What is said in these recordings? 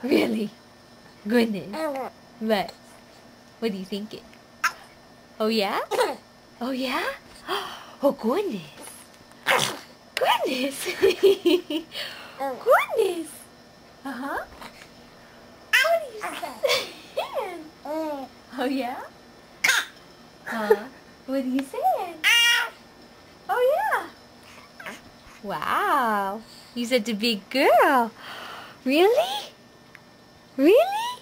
Really? Goodness. What? What are you thinking? Oh yeah? Oh yeah? Oh goodness. Goodness. Goodness. Uh-huh. What are you saying? Oh yeah? What are you saying? Oh yeah. Wow. You're such a big girl. Really? Really?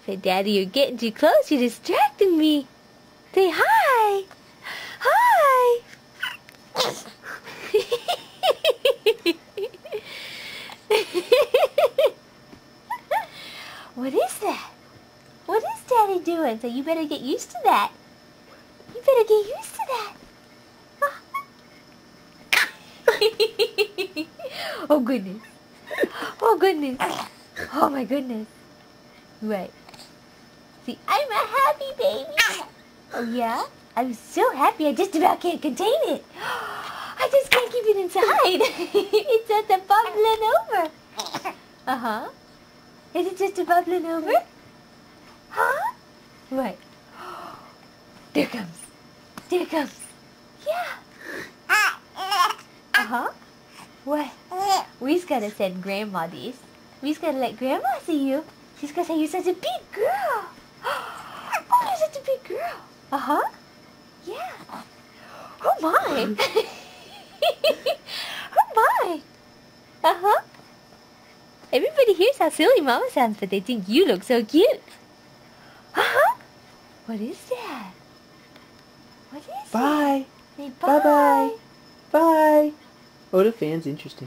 Say, Daddy, you're getting too close. You're distracting me. Say hi. Hi. What is that? What is Daddy doing? So you better get used to that. You better get used to that. Oh goodness. Oh goodness. Oh my goodness. Right. See, I'm a happy baby. Oh yeah? I'm so happy I just about can't contain it. I just can't keep it inside. It's just a bubbling over. Uh-huh. Is it just a bubbling over? Huh? Right. There it comes. There it comes. Yeah. Uh-huh. What? We just gotta send Grandma these. We just gotta let Grandma see you. She's gonna say you're such a big girl. Oh, you're such a big girl. Uh-huh. Yeah. Oh my. Oh my. Uh-huh. Everybody hears how silly Mama sounds, but they think you look so cute. Uh-huh. What is that? What is Bye. that? Say Bye-bye. Bye. Oh, the fan's interesting.